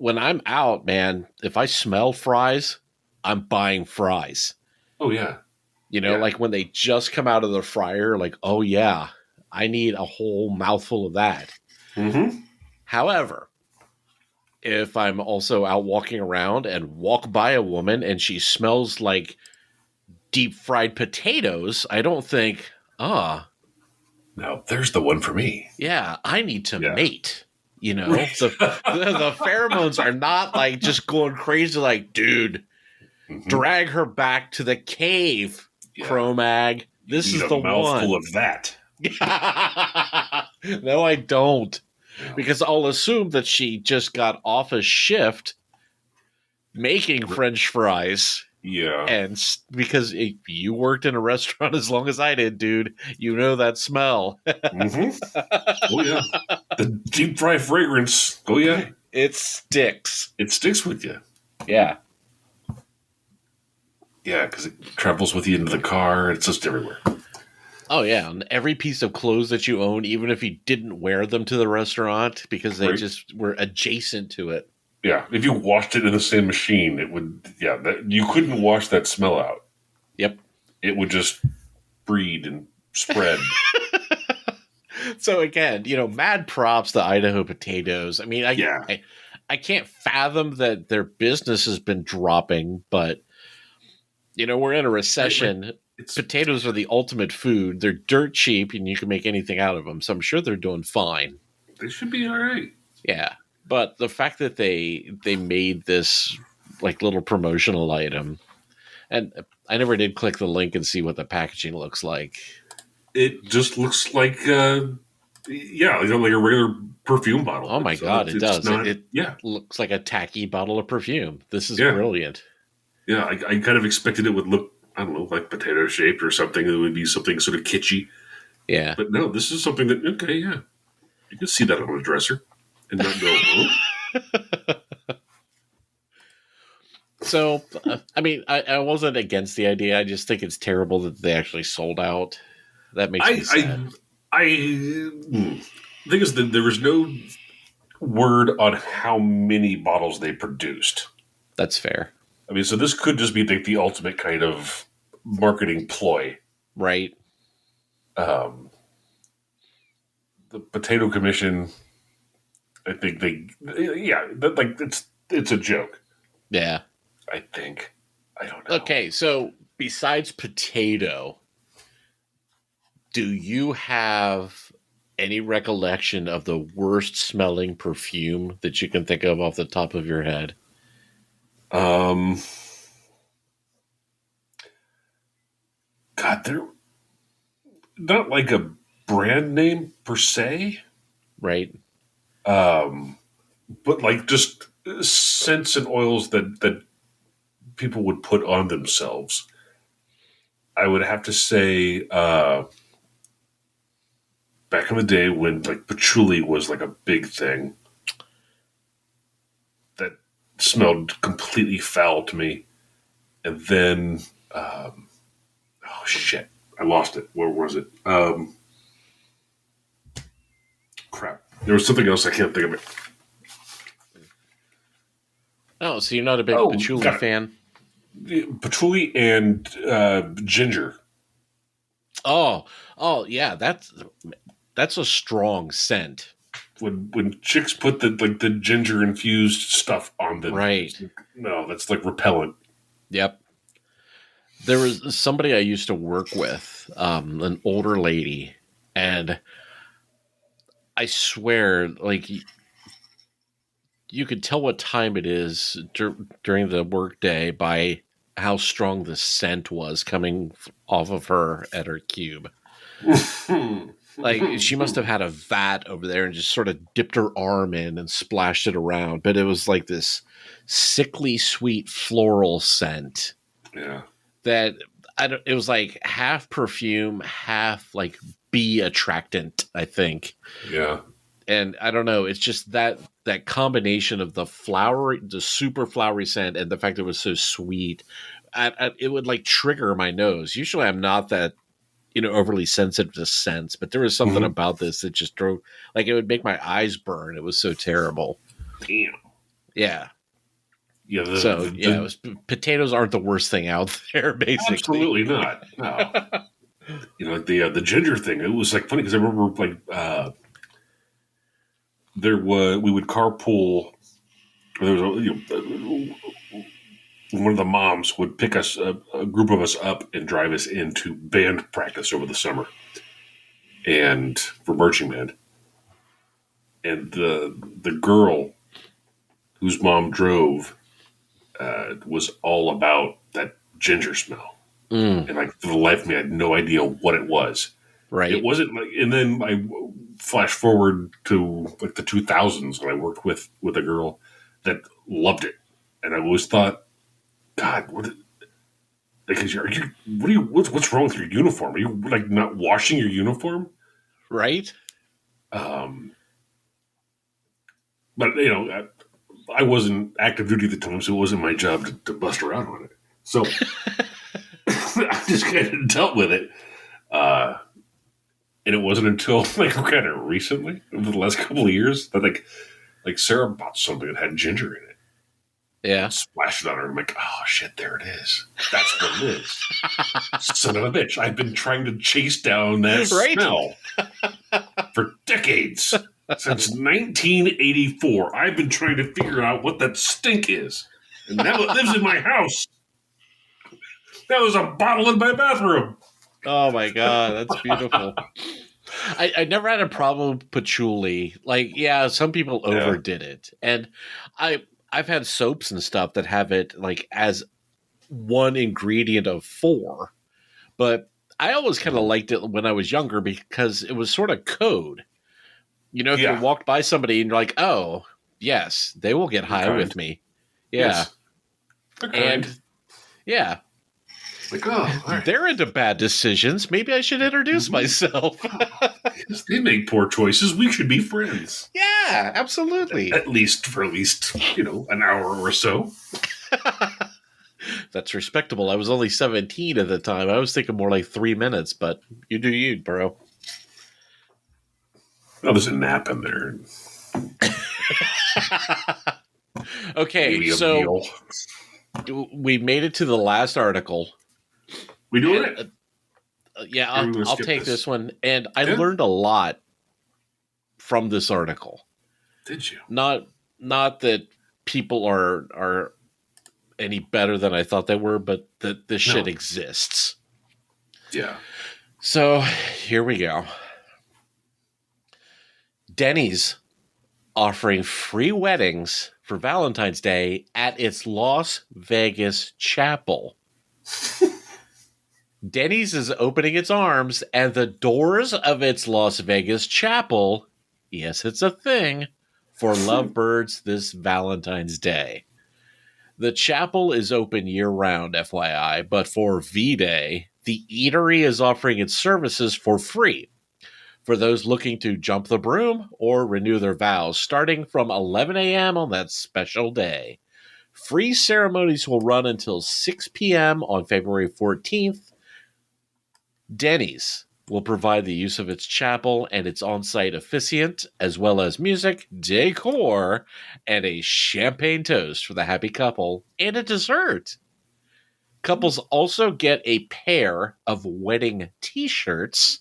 I'm out, man, if I smell fries, I'm buying fries. Oh, yeah. You know, like when they just come out of the fryer, like, oh, yeah, I need a whole mouthful of that. Mm-hmm. However, if I'm also out walking around and walk by a woman and she smells like deep fried potatoes, I don't think, now there's the one for me. Yeah, I need to mate. You know, the pheromones are not like just going crazy like, dude, drag her back to the cave, Cro-Mag. This is the mouthful one. of that. No, I don't. Because I'll assume that she just got off a shift making French fries. Yeah. And because you worked in a restaurant as long as I did, dude, you know that smell. Mm-hmm. Oh, yeah. The deep fry fragrance. Oh, yeah. It sticks. It sticks with you. Yeah. Yeah, because it travels with you into the car. It's just everywhere. Oh, yeah. And every piece of clothes that you own, even if you didn't wear them to the restaurant because they just were adjacent to it. Yeah, if you washed it in the same machine, it would, you couldn't wash that smell out. Yep. It would just breed and spread. So again, mad props to Idaho Potatoes. I mean, I can't fathom that their business has been dropping, but, we're in a recession. Potatoes are the ultimate food. They're dirt cheap and you can make anything out of them. So I'm sure they're doing fine. They should be all right. Yeah. But the fact that they made this like little promotional item, and I never did click the link and see what the packaging looks like. It just looks like, like a regular perfume bottle. Oh my God, it does. It yeah, looks like a tacky bottle of perfume. This is brilliant. Yeah, I kind of expected it would look, I don't know, like potato shaped or something. It would be something sort of kitschy. Yeah. But no, this is something that, okay, yeah. You can see that on a dresser and not go, I mean, I wasn't against the idea. I just think it's terrible that they actually sold out. That makes me I, sad. the thing is that there was no word on how many bottles they produced. That's fair. I mean, so this could just be the ultimate kind of marketing ploy. Right. Um, the Potato Commission, I think it's a joke. Yeah. I think. I don't know. Okay, so besides potato, do you have any recollection of the worst smelling perfume that you can think of off the top of your head? Um, God, they're not like a brand name per se, Right. but like just scents and oils that people would put on themselves. I would have to say, back in the day when like patchouli was like a big thing, that smelled completely foul to me. And then, oh shit, I lost it. Where was it? Crap. There was something else I can't think of it. Oh, so you're not a big Oh, patchouli got fan? it. Patchouli and ginger. Oh, yeah. That's a strong scent. When chicks put the ginger infused stuff on them, Right. no, that's like repellent. Yep. There was somebody I used to work with, an older lady, and I swear, like you could tell what time it is during the workday by how strong the scent was coming off of her at her cube. Like she must have had a vat over there and just sort of dipped her arm in and splashed it around, but it was like this sickly sweet floral scent Yeah. that it was like half perfume, half like bee attractant, I think. Yeah. And I don't know, it's just that combination of the super flowery scent and the fact that it was so sweet. It would like trigger my nose. Usually I'm not that overly sensitive to scents, but there was something Mm-hmm. about this that just drove, like, it would make my eyes burn. It was so terrible. Damn. Yeah. Yeah. It was, potatoes aren't the worst thing out there, basically. Absolutely not. No. Like the ginger thing. It was like funny because I remember like we would carpool. There was one of the moms would pick us a group of us up and drive us into band practice over the summer, and for marching band. And the girl whose mom drove was all about that ginger smell. And like for the life of me, I had no idea what it was. Right. It wasn't like, and then I flash forward to like the 2000s when I worked with a girl that loved it, and I always thought, God, because what's wrong with your uniform? Are you like not washing your uniform? Right. But I wasn't active duty at the time, so it wasn't my job to bust around on it. So I just kind of dealt with it. And it wasn't until like kind of recently, over the last couple of years, that like Sarah bought something that had ginger in it. Yeah. Splashed it on her. I'm like, oh shit, there it is. That's what it is. Son of a bitch. I've been trying to chase down that smell for decades. Since 1984. I've been trying to figure out what that stink is. And now it lives in my house. That was a bottle in my bathroom. Oh my God, that's beautiful. I never had a problem with patchouli. Like, yeah, some people overdid it. And I've had soaps and stuff that have it like as one ingredient of 4. But I always kind of liked it when I was younger because it was sort of code. If you walked by somebody and you're like, oh, yes, they will get high with me. Yeah. Yes. And yeah. Like, oh, right. They're into bad decisions. Maybe I should introduce myself. Yes, they make poor choices. We should be friends. Yeah, absolutely. For at least, an hour or so. That's respectable. I was only 17 at the time. I was thinking more like 3 minutes, but you do you, bro. Oh, there's a nap in there. Okay, Maybe a so meal. we made it to the last article. We doing And, it? yeah, Or are we gonna I'll skip take this one. And I Yeah? learned a lot from this article. Did you? Not that people are any better than I thought they were, but that this shit exists. Yeah. So here we go. Denny's offering free weddings for Valentine's Day at its Las Vegas chapel. Denny's is opening its arms, and the doors of its Las Vegas chapel, yes, it's a thing, for lovebirds this Valentine's Day. The chapel is open year-round, FYI, but for V-Day, the eatery is offering its services for free for those looking to jump the broom or renew their vows, starting from 11 a.m. on that special day. Free ceremonies will run until 6 p.m. on February 14th. Denny's will provide the use of its chapel and its on-site officiant, as well as music, decor, and a champagne toast for the happy couple, and a dessert. Couples also get a pair of wedding t-shirts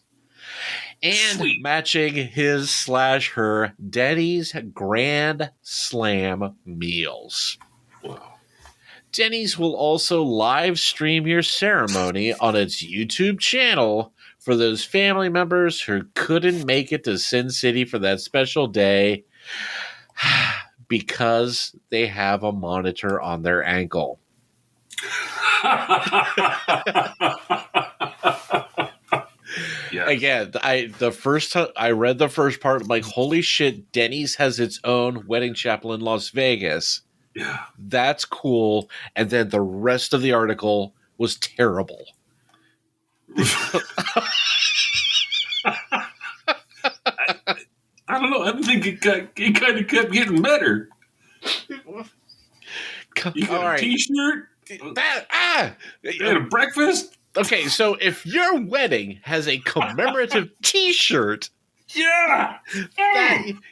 and Sweet. matching his/her Denny's Grand Slam meals. Wow. Denny's will also live stream your ceremony on its YouTube channel for those family members who couldn't make it to Sin City for that special day because they have a monitor on their ankle. Yes. Again, the first time I read the first part, I'm like, holy shit, Denny's has its own wedding chapel in Las Vegas. Yeah. That's cool. And then the rest of the article was terrible. I don't know. I think it kind of kept getting better. You got a T-shirt? And a breakfast? Okay, so if your wedding has a commemorative T-shirt, Yeah.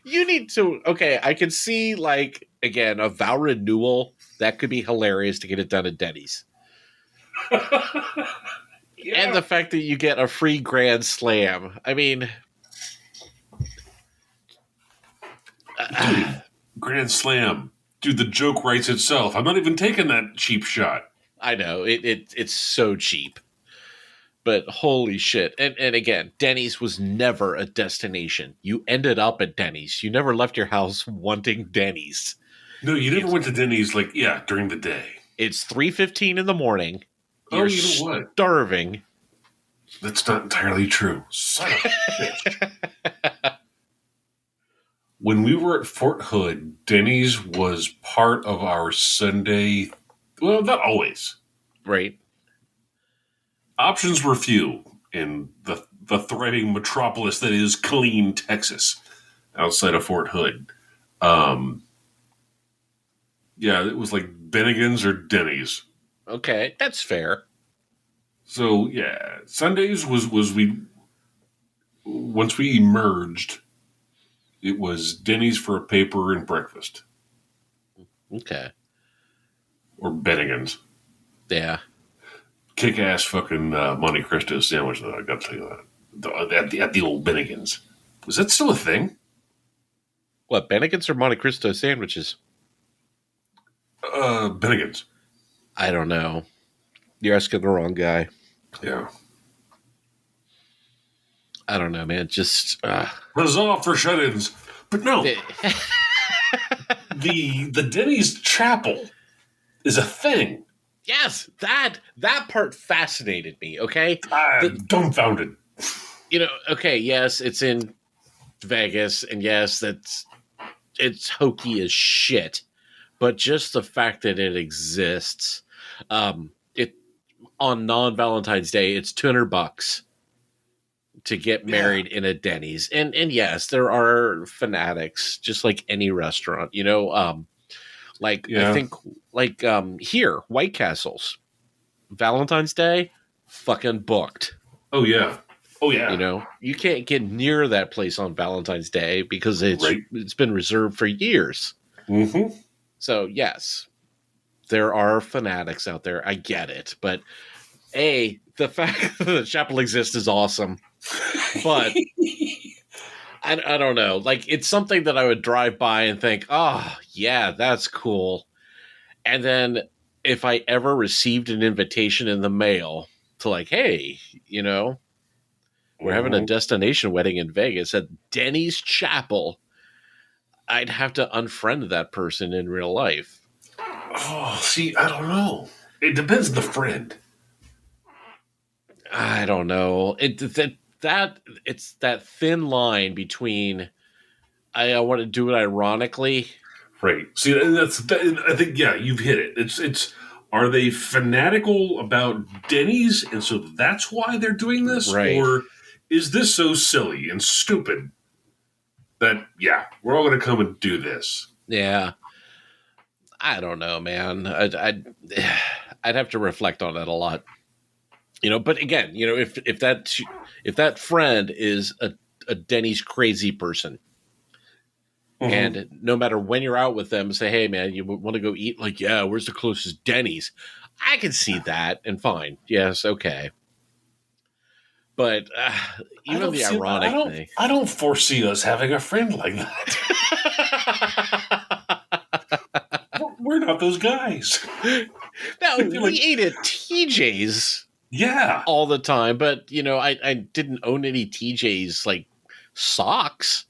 you need to. Okay, I can see, like, again, a vow renewal. That could be hilarious to get it done at Denny's. Yeah. And the fact that you get a free Grand Slam. I mean, Dude, Grand Slam. Dude, the joke writes itself. I'm not even taking that cheap shot. I know it's so cheap, but holy shit! And again, Denny's was never a destination. You ended up at Denny's. You never left your house wanting Denny's. No, you never went to Denny's during the day. It's 3:15 in the morning. You're you know what? Starving. That's not entirely true. Son of a bitch. When we were at Fort Hood, Denny's was part of our Sunday. Well, not always. Right. Options were few in the thriving metropolis that is Killeen, Texas, outside of Fort Hood. Yeah, it was like Bennigan's or Denny's. Okay, that's fair. So yeah, Sundays was we once we emerged, it was Denny's for a paper and breakfast. Okay. Or Bennigan's. Yeah. Kick-ass fucking Monte Cristo sandwich, though, I got to tell you that. At the old Bennigan's. Was that still a thing? What, Bennigan's or Monte Cristo sandwiches? Bennigan's. I don't know. You're asking the wrong guy. Yeah. I don't know, man. Just Huzzah for shut-ins. But no. the Denny's chapel is a thing. Yes, that part fascinated me, okay? I'm dumbfounded. Okay, yes, it's in Vegas, and yes, it's hokey as shit. But just the fact that it exists, it on non-Valentine's Day, it's $200 to get married in a Denny's. And yes, there are fanatics, just like any restaurant, I think here, White Castles. Valentine's Day, fucking booked. Oh yeah. Oh yeah. You know, you can't get near that place on Valentine's Day because Right. it's been reserved for years. Mm-hmm. So yes, there are fanatics out there. I get it, but the fact that the chapel exists is awesome. But I don't know. Like, it's something that I would drive by and think, oh yeah, that's cool. And then if I ever received an invitation in the mail to like, hey, you know, we're having a destination wedding in Vegas at Denny's Chapel, I'd have to unfriend that person in real life. Oh, see, I don't know. It depends on the friend. I don't know. It's that thin line between I want to do it ironically. Right. See, I think you've hit it. It's are they fanatical about Denny's and so that's why they're doing this, Right. or is this so silly and stupid that we're all going to come and do this? Yeah. I don't know, man. I'd have to reflect on it a lot. You know, but again, you know, if that friend is a Denny's crazy person, and no matter when you're out with them, say, hey man, you want to go eat? Like, yeah, where's the closest Denny's? I can see that, and fine, yes, okay. But even the ironic thing, I don't foresee us having a friend like that. We're not those guys. No, we ate at TJ's. Yeah. All the time. But, you know, I didn't own any TJ's, like, socks.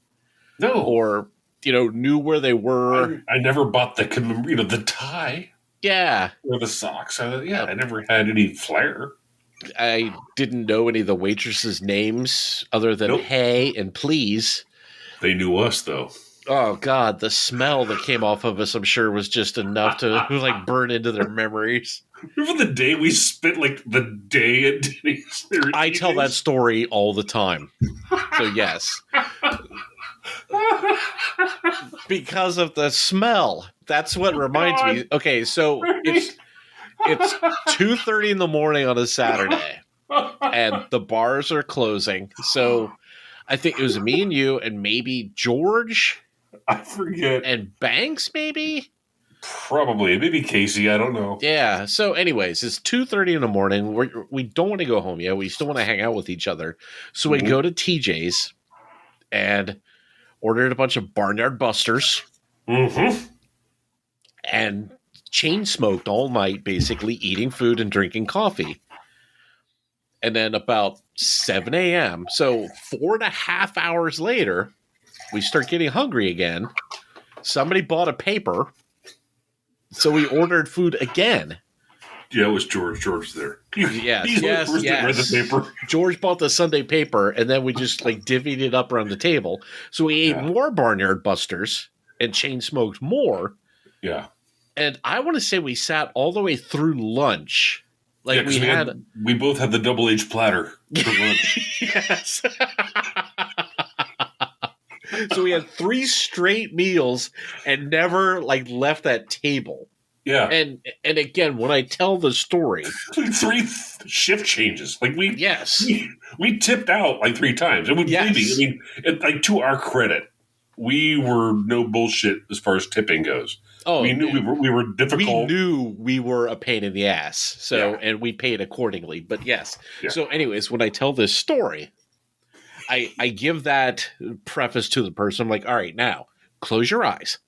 No. Or, you know, knew where they were. I never bought the tie. Yeah. Or the socks. I never had any flair. I didn't know any of the waitresses' names other than hey and please. They knew us, though. Oh, God. The smell that came off of us, I'm sure, was just enough to, like, burn into their memories. Remember the day we spent, like, the day at Denny's? I tell that story all the time. So, yes. Because of the smell. That's what reminds me. Okay, so it's 2:30 in the morning on a Saturday, and the bars are closing. So I think it was me and you and maybe George. I forget. And Banks, maybe? Probably. Maybe Casey. I don't know. Yeah. So anyways, it's 2:30 in the morning. We don't want to go home yet. We still want to hang out with each other. So we go to TJ's and ordered a bunch of Barnyard Busters. Mm-hmm. And chain smoked all night, basically eating food and drinking coffee. And then about 7 a.m., so 4.5 hours later, we start getting hungry again. Somebody bought a paper, so we ordered food again. Yeah, it was George. George was there. Yes. Read the paper. George bought the Sunday paper, and then we just like divvied it up around the table. So we ate more Barnyard Busters and chain smoked more. Yeah. And I want to say we sat all the way through lunch. Like we both had the double H platter for lunch. Yes. So we had 3 straight meals and never like left that table. Yeah. And again, when I tell the story, 3 shift changes. Like we tipped out like 3 times. And like to our credit, we were no bullshit as far as tipping goes. Oh, we knew we were difficult. We knew we were a pain in the ass. So and we paid accordingly. But yes. Yeah. So anyways, when I tell this story, I give that preface to the person. I'm like, all right, now close your eyes.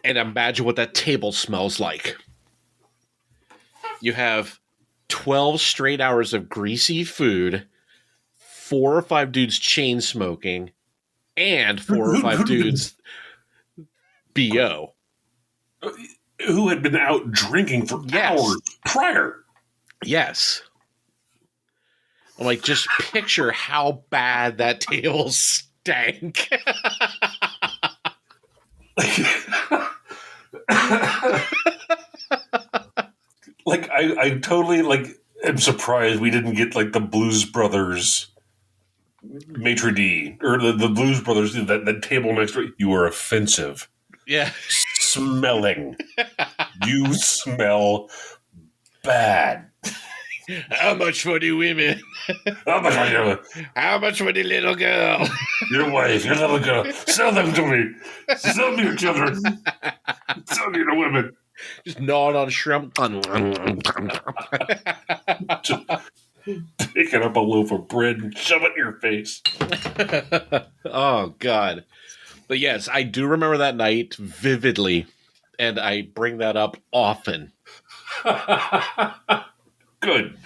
And imagine what that table smells like. You have 12 straight hours of greasy food, 4 or 5 dudes chain smoking, and 4 or 5 dudes BO. Who had been out drinking for hours prior. Yes. I'm like, just picture how bad that table stank. Like I totally am surprised we didn't get like the Blues Brothers maitre d' or the Blues Brothers that table next to it. You are offensive. Yeah. Smelling. You smell bad. How much for the women? How much are you? How much for the little girl? Your wife, your little girl. Sell them to me. Sell me your children. Sell me the women. Just gnawing on shrimp. Just picking up a loaf of bread and shove it in your face. Oh, God. But yes, I do remember that night vividly, and I bring that up often. Good.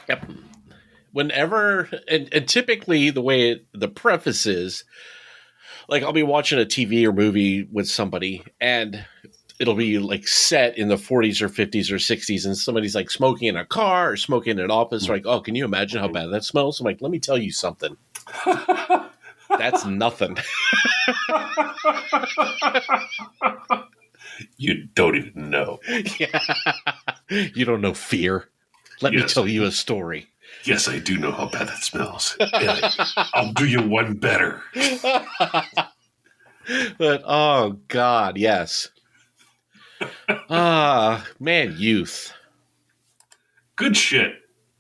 Yep. Whenever, and typically the way the preface is, like I'll be watching a TV or movie with somebody, and it'll be like set in the 40s or 50s or 60s, and somebody's like smoking in a car or smoking in an office. Like, oh, can you imagine how bad that smells? I'm like, let me tell you something. That's nothing. You don't even know. Yeah. You don't know fear. Let me tell you a story. Yes, I do know how bad that smells. I'll do you one better. But, oh, God, yes. Man, youth. Good shit.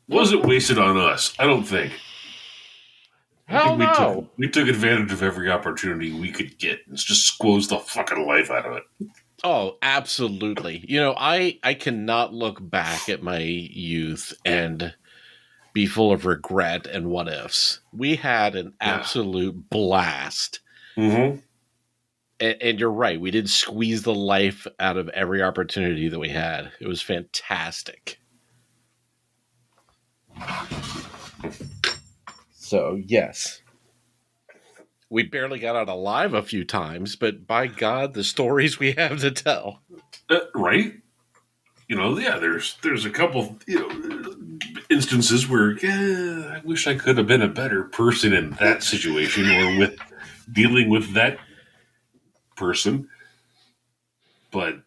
Wasn't wasted on us, I don't think. Hell no. We took advantage of every opportunity we could get and just squoze the fucking life out of it. Oh, absolutely. You know, I cannot look back at my youth and be full of regret and what ifs. We had an absolute blast. Mm-hmm. And you're right. We did squeeze the life out of every opportunity that we had. It was fantastic. So, yes. We barely got out alive a few times, but by God, the stories we have to tell. Right? You know, yeah, there's a couple, instances where, I wish I could have been a better person in that situation or with dealing with that person. But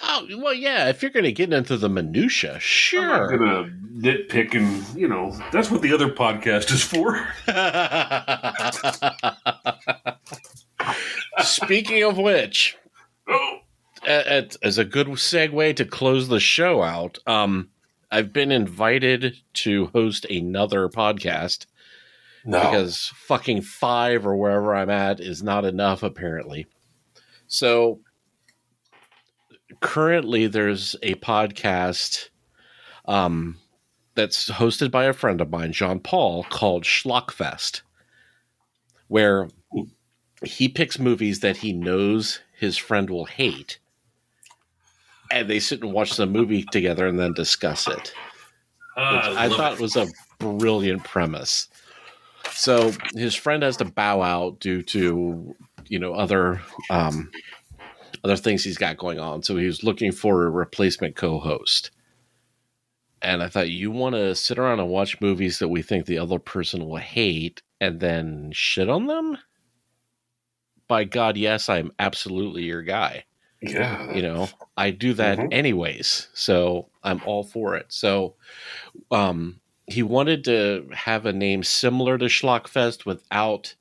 oh, well, yeah, if you're going to get into the minutia, sure. I'm not going to nitpick and, that's what the other podcast is for. Speaking of which, as a good segue to close the show out, I've been invited to host another podcast because fucking 5 or wherever I'm at is not enough, apparently. So currently there's a podcast that's hosted by a friend of mine, John Paul, called Schlockfest, where he picks movies that he knows his friend will hate, and they sit and watch the movie together and then discuss it. Which I thought was a brilliant premise. So his friend has to bow out due to, other things he's got going on. So he was looking for a replacement co-host. And I thought, you want to sit around and watch movies that we think the other person will hate and then shit on them? By God, yes, I'm absolutely your guy. Yeah. I do that anyways. So I'm all for it. So he wanted to have a name similar to Schlockfest without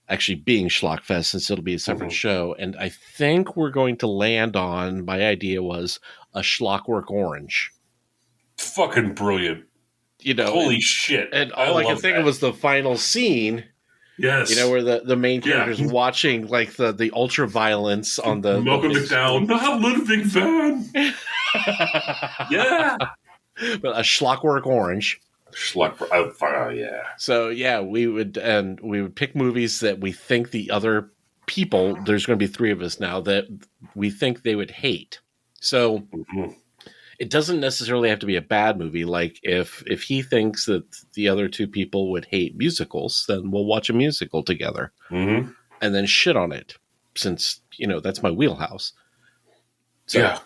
actually being Schlockfest, since it'll be a separate show. And I think we're going to land on, my idea was a Schlockwork Orange. Fucking brilliant. Holy shit. And all I could think of was the final scene. Yes. Where the main character's watching like the ultra violence on the Malcolm McDowell, not Ludwig van. Yeah. But a Schlockwork Orange. Yeah. So yeah, we would pick movies that we think the other people, there's going to be 3 of us now, that we think they would hate. So it doesn't necessarily have to be a bad movie. Like if he thinks that the other 2 people would hate musicals, then we'll watch a musical together and then shit on it, since, that's my wheelhouse. So, yeah.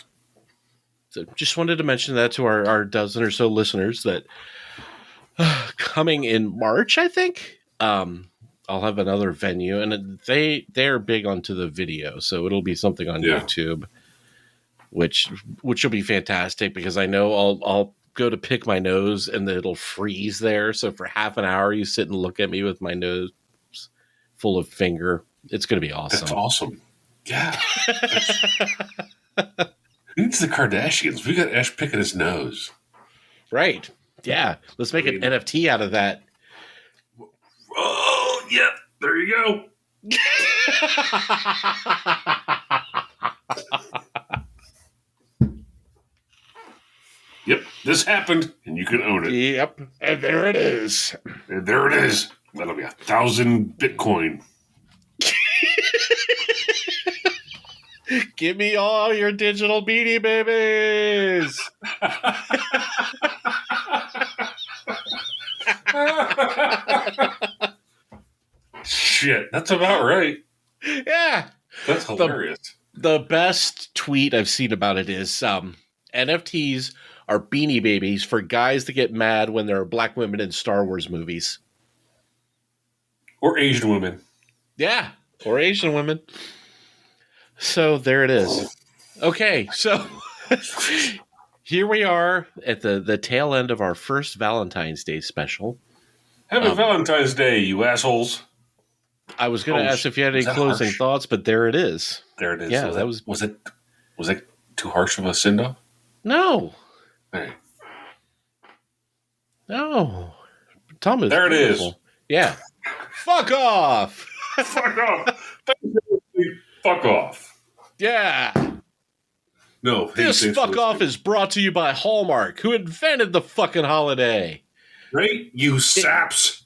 So just wanted to mention that to our dozen or so listeners that coming in March, I think, I'll have another venue, and they're big onto the video. So it'll be something on YouTube. Which will be fantastic, because I know I'll go to pick my nose and it'll freeze there. So for half an hour, you sit and look at me with my nose full of finger. It's going to be awesome. That's awesome. Yeah. Who needs the Kardashians? We got Ash picking his nose. Right. Yeah. Let's make an NFT out of that. Oh, yep. There you go. Yep, this happened, and you can own it. Yep, and there it is. And there it is. That'll be 1,000 Bitcoin. Give me all your digital Beanie Babies. Shit, that's about right. Yeah. That's hilarious. The best tweet I've seen about it is NFTs are Beanie Babies for guys that get mad when there are black women in Star Wars movies. Or Asian women. Yeah, or Asian women. So there it is. Okay, so here we are at the tail end of our first Valentine's Day special. Happy Valentine's Day, you assholes. I was going to ask if you had any closing thoughts, but there it is. There it is. Yeah, was that too harsh of a send-off? No. Hey. No. Tom is there beautiful. It is. Yeah. Fuck off. Fuck off. Fuck off. Yeah. No. This fuck off is brought to you by Hallmark, who invented the fucking holiday. Right? You saps.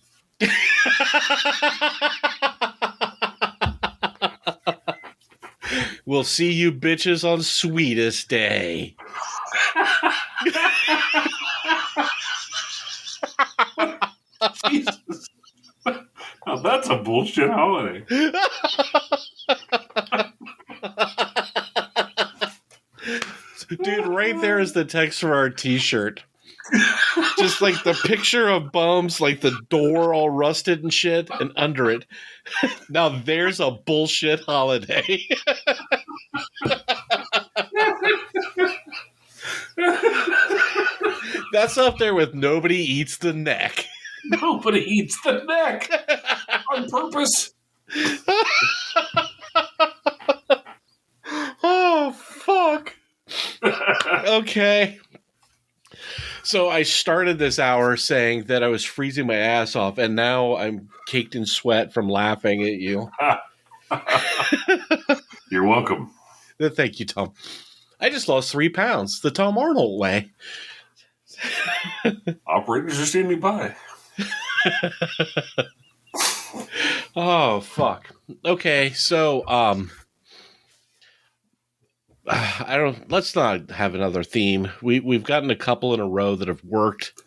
We'll see you bitches on Sweetest Day. Jesus. Now that's a bullshit holiday. Dude, right there is the text for our t-shirt. Just like the picture of bums, like the door all rusted and shit, and under it. Now there's a bullshit holiday. That's up there with Nobody Eats the Neck. Nobody eats the neck on purpose. Oh, fuck. Okay. So I started this hour saying that I was freezing my ass off, and now I'm caked in sweat from laughing at you. You're welcome. Thank you, Tom. I just lost 3 pounds the Tom Arnold way. Operators are standing by. Oh, fuck. Okay, so, let's not have another theme. We've gotten a couple in a row that have worked.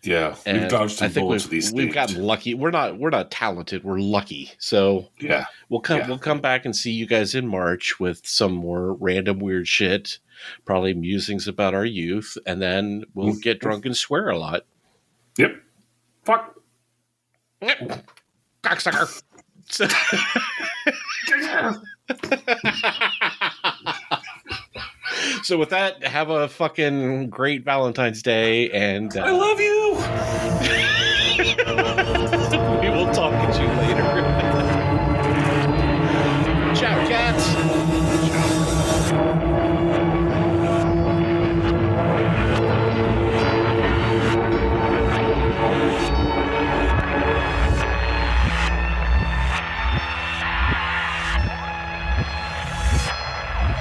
Yeah, we've dodged some bullets with these things. We've gotten lucky. We're not talented. We're lucky. So yeah, we'll come back and see you guys in March with some more random weird shit, probably musings about our youth, and then we'll get drunk and swear a lot. Yep. Fuck. Cocksucker. So with that, have a fucking great Valentine's Day, and I love you.